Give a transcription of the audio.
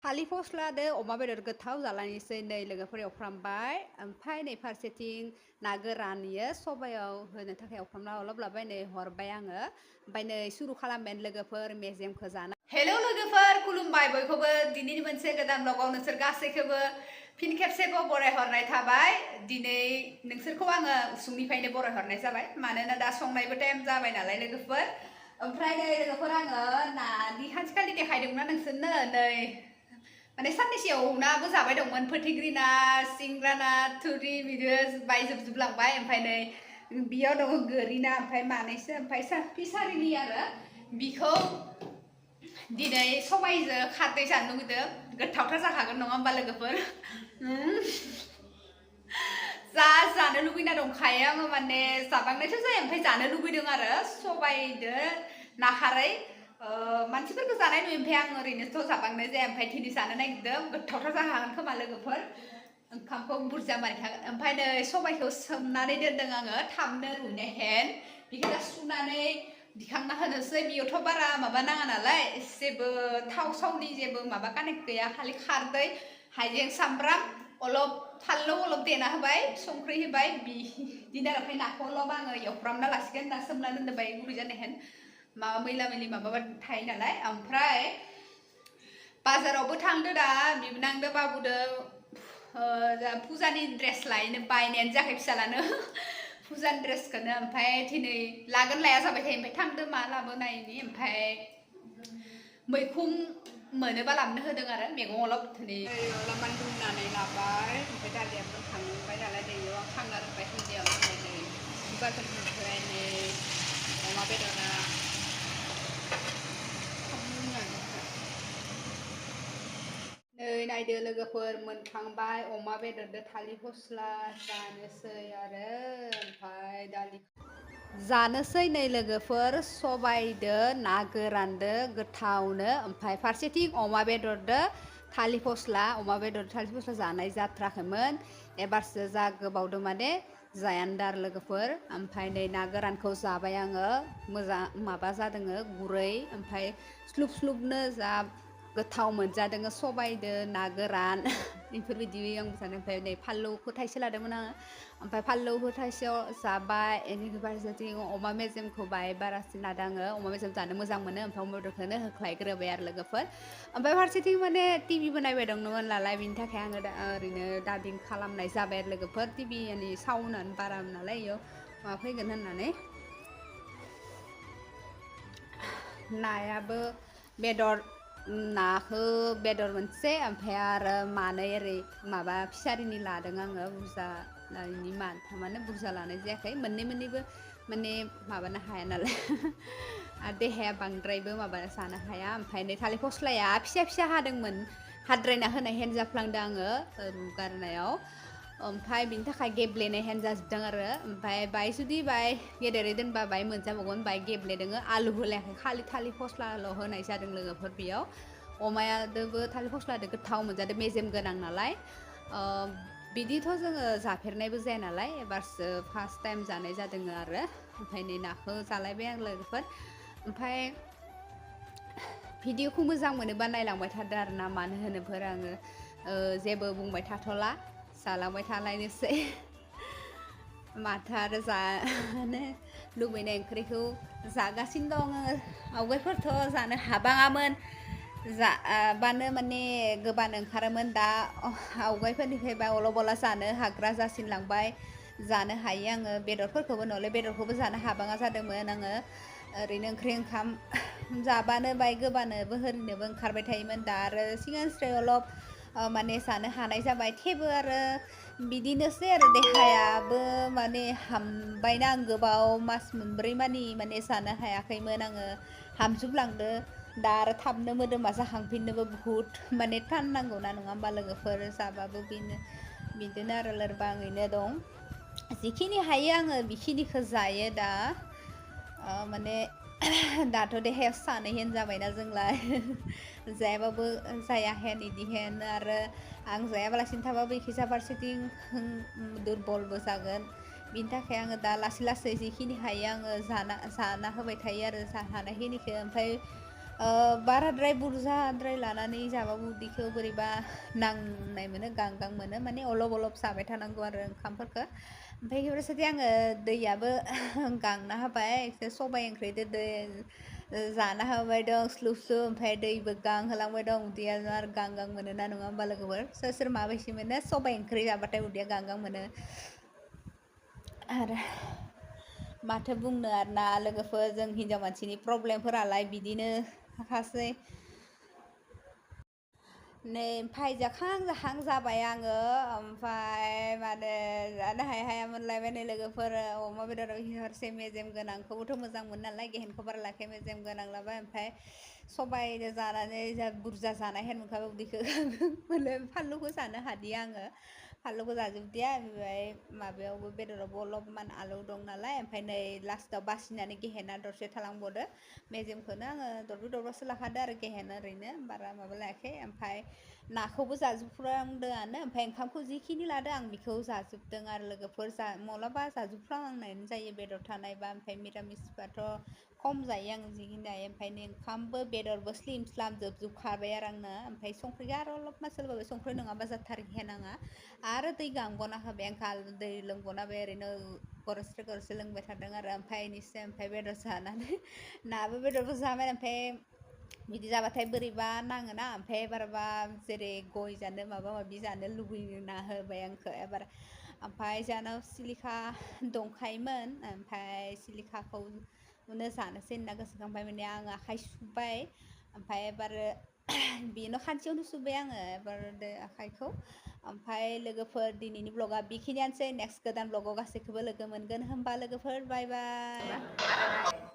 थालिर फस्लादो अमा बेदर गोथाव जालायनोसै नै लोगोफोर एवफ्रामबाय ओमफ्राय नै फारसेथिं ना गोरान इयो सबायाव होनो थाखाय एवफ्रामना लाबाय नै हरबाय आङो ओमफ्राय नै सुरु खालामबाय लोगोफोर मेजेमखौ जानो हेल' लोगोफोर खुलुमबाय बयखौबो दिनैनि मोनसे गोदान ब्लगाव नोंसोर गासैखौबो फिन खेबसेबाव बरायहरनाय थाबाय दिनै नोंसोरखौ आङो उसुंनिफ्रायनो बरायहरनाय जाबाय मानोना दा संनायबो टाइम जाबाय नालाय लोगोफोर ओमफ्राय नै लोगोफोर आङो नानि सानसेखालि देखायदोंमोन ना नोंसोरनो नै माने साननैसो एवनाबो जाबाय दंमोन फोथिग्रि ना सिंग्रा ना थुरि बिदिनो बायजोबलांबाय ओमफ्राय नै बेयाव दङ गोरि ना ओमफ्राय मानैसो ओमफ्राय फिसारिनि आरो बिखौ दिनै सबायजों खारदै जानो लुगैदों गोथावथार जाखागोन नङा होमबा लोगोफोर जानो लुगैना दंखायो आङो माने जाबांनायथ' जाया ओमफ्राय जानो लुगैदों आरो सबायजों ना खारै मानसिफोरखौ जानाय नुयो ओमफ्राय आं ओरैनोथ' जाबांनाय जाया ओमफ्राय दिनै जानो नागिरदों गोथावथार जाखागोन खोमा लोगोफोर ओंखामखौ बुरजा मारिखागोन ओमफ्राय नै सबायखौ सोमनानै दोनदों आङो थाबनो रुइनाय हेन बेखौ दा सुनानै दिखांना होनोसै बेयावथ' बारा माबा नाङा नालाय जेबो थाव सावनि जेबो माबा कानेक्ट गैया खालि खारदै हाइजें सामब्राम अलप फानलु अलप देना होबाय संख्रि होबाय बिदिनो आरो ओमफ्राय नाखौल' आङो एवफ्रामना लासिगोन दा सोमना दोनबाय गुरै जानाय हेन माबा मैला मैलि माबा थायो नालाय ओमफ्राय बाजारावबो थांदो दा बिबोनांदो बाबुदो फुजानि ड्रेस लायनो बायनायानो जायाखै फिसालानो फुजानि ड्रेसखौनो ओमफ्राय दिनै लागोन लाया जाबाय थायो ओमफ्राय थांदो मा लाबोनायनि ओमफ्राय मैखुन मोनोबा लाबोनो होदों आरो मैगं अलप दिनै लामान रुनानै लाबाय ओमफ्राय दालियाबो खांबाय नालाय दैयाव आं खांना दोनबाय दुन्दियाव होनाय नै बिबारफोरनिफ्राय नै अमा बेदरा नै नायदो लोगोफोर मोनखांबाय अमा बेदरदो थालिर फस्ला जानोसै आरो ओमफ्राय दालि जानोसै नै लोगोफोर सबायदो ना गोरानदो गोथावनो ओमफ्राय फारसेथिं अमा बेदरदो थालिर फस्ला अमा बेदर थालिर फस्ला जानाय जाथ्राखैमोन एबारसो जा गोबावदो माने जायानदार लोगोफोर ओमफ्राय नै ना गोरानखौ जाबाय आङो मोजां माबा जादोङो गुरै ओमफ्राय स्लुब स्लुबनो जा गोथाव मोनजादों सबायदो ना गोरान बेफोरबायदि आं जानो ओमफ्राय नै फानलौखौ थाइसे लादोंमोन आङो ओमफ्राय फानलौखौ थाइसेयाव जाबाय बेनिफ्राय फारसेथिं अमा मेजेमखौ बाय बारासिन लादों आङो अमा मेजेम जानो मोजां मोनो ओमफ्राय अमा बेदरखौनो होख्लायग्रोबाय आरो लोगोफोर ओमफ्राय फारसेथिं माने टिभिबो नायबाय दंमोन नालाय बिनि थाखाय आङो दा ओरैनो दाबिं खालामनाय जाबाय आरो लोगोफोर टिभिनि साउन्डआनो बारा नालाय इयाव माबा फैगोन होननानै नायाबो बेदर नाखौ बेदर मोनसे ओमफ्राय आरो मानै ओरै माबा फिसारिनि लादों आङो बुरजा लानायनि माथामानो बुरजा लानाय जायाखै मोननैबो माने माबानो हाया नालाय आरो देहाया बांद्रायबो माबा जानो हाया ओमफ्राय नै थालिर फस्लाया फिसा फिसा हादोंमोन हाद्रायना होनाय हेन जाफ्लांदों आङो रुगारनायाव ओमफ्राय बिनि थाखाय गेब्लेनाय हेन जाजोबदों आरो ओमफ्राय बाय जुदि बाय गेदेरै दोनबा बाय मोनजाबावगोन बाय गेब्लेदोङो आलु होलायाखै खालि थालिर फस्लाल' होनाय जादों लोगोफोर बेयाव अमायादोबो थालिर फस्लादो गोथाव मोनजादों मेजेम गोनां नालाय बिदिथ' जोङो जाफेरनायबो जाया नालाय एबारसो फार्स्ट टाइम जानाय जादों आरो ओमफ्राय नै नाखौ जालायबाय आं लोगोफोर ओमफ्राय भिडिअखौ मोजां मोनोबा नायलांबाय थादो आरो ना मानो होनोफोर आङो जेबो बुंबाय थाथ'ला जालांबाय थालायनोसै माथो आरो जानो लुबैनाय ओंख्रिखौ जागासिनो दङ आवगायफोरथ' जानो हाबाङामोन जाबानो माने गोबानो ओंखारोमोन दा आवगायफोरनिफ्रायबा अलबला जानो हाग्रा जासिनलांबाय जानो हायो आङो बेदरफोरखौबो नहले बेदरखौबो जानो हाबाङा जादोंमोन आङो ओरैनो ओंख्रि ओंखाम जाबानो बाय गोबानोबो ओरैनोबो ओंखारबाय थायोमोन दा आरो सिगांस्राय अलप माने जानो हानाय जाबाय थेवबो आरो बिदिनोसै आरो देहायाबो माने हामबायना आं गोबाव मास मोनब्रै मानि माने जानो हायाखैमोन आङो हामजोबलांदो दा आरो थाबनो मोदोमा जाखांफिननोबो बुहुत माने थान नांगौना नङा होमबा लोगोफोर जाबाबो बिदिनो आरो लोरबाङैनो दं जिखिनि हायो आङो बेखिनिखौ जायो दा माने दाथ' देहायाव सानै हेन जाबायना जोंलाय जायाबाबो जाया हेन बिदि हेन आरो आं जायाबालासिनो थाबाबो एखिजा फारसेथिं दुरबलबो जागोन बिनि थाखाय आङो दा लासै लासै जिखिनि हायो आङो जाना होबाय थायो आरो हानायखिनिखौ ओमफ्राय बाराद्राय बुरजाद्राय लानानै जाबाबो उदैखौ बोरैबा नांनाय मोनो गांगां मोनो माने अलब अलब जाबाय थानांगौ आरो ओंखामफोरखौ ओमफ्राय बेफोरबायदि आङो दैयाबो गांना होबाय एसे सबाइ ओंख्रिदो दै जाना होबाय दं स्लु स्लु ओमफ्राय दैबो गांहोलांबाय दं उदैया आरो गांगां मोनो ना नङा होमबा लोगोफोर सोर सोर माबायदि मोनो सबाइ ओंख्रि जाबाथाय उदैया गांगां मोनो आरो माथो बुंनो आरोना लोगोफोर जों हिनजाव मानसिनि प्रब्लेमफोरालाय बिदिनो थाखासै नै ओमफ्राय जाखां जाखां जाबाय आङो ओमफ्राय माने जानो हाया हाया मोनलायबाय नै लोगोफोर अमा बेदर हरसे मेजेम गोनांखौबोथ' मोजां मोनो नालाय गेहेनखौ बारा लाखाया मेजेम गोनां लाबाय ओमफ्राय सबाइजों जानानै जा बुरजा जानाय हेन मोनखाबाय उदैखौ मोनो फानलुखौ जानो हादिया आङो फानलुखौ जाजोबदिया ओमफ्राय माबायावबो बेदरावबो अलपमान आलौ दं नालाय ओमफ्राय नै लास्टाव बासिनानै गेहेना दरसे थालांबावदो मेजेमखौनो आङो दरब्रै दरबासो लाखादो आरो गेहेन ओरैनो बारा माबा लायाखै ओमफ्राय नाखौबो जाजोबफ्रामदोंआनो ओमफ्राय ओंखामखौ जिखिनि लादों आं बेखौ जाजोबदों आरो लोगोफोर माब्लाबा जाजोबफ्रांनायानो जायो बेदर थानायबा ओमफ्राय मिरामिसबाथ' खम जायो आं जिखिनि जायो ओमफ्राय ओंखामबो बेदरबो स्लिम स्लाम जोबजोबखाबाय आरो आंना ओमफ्राय संख्रिया आरो अलपमान सोरबाबा संख्रि नङाबा जाथारखाया आंहा आरो दै गांबावना होबाय आंखौ दै लोंबावना होबाय ओरैनो गरसे गरसे लोंबाय थादों आरो ओमफ्राय बेनिफ्राय ओमफ्राय बेदर जानानै नाबो बेदरबो जाबाय ओमफ्राय बिदि जाबाथाय बोरैबा नाङोना ओमफ्राय एबारबा जेरै गय जानो माबा माबि जानो लुबैना होबाय आंखौ एबार ओमफ्राय जोंहानाव सिलिखा दंखायोमोन ओमफ्राय सिलिखाखौनो जानोसै होनना गोसोखांबाय माने आं आखाइ सुबाय ओमफ्राय एबार बेनो खानसेयावनो सुबाय आङो एबार आखाइखौ ओमफ्राय लोगोफोर दिनैनि ब्लगा बेखिनियानोसै नेक्स्ट गोदान ब्लगाव गासैखौबो लोगो मोनगोन होमबा लोगोफोर बाय बाय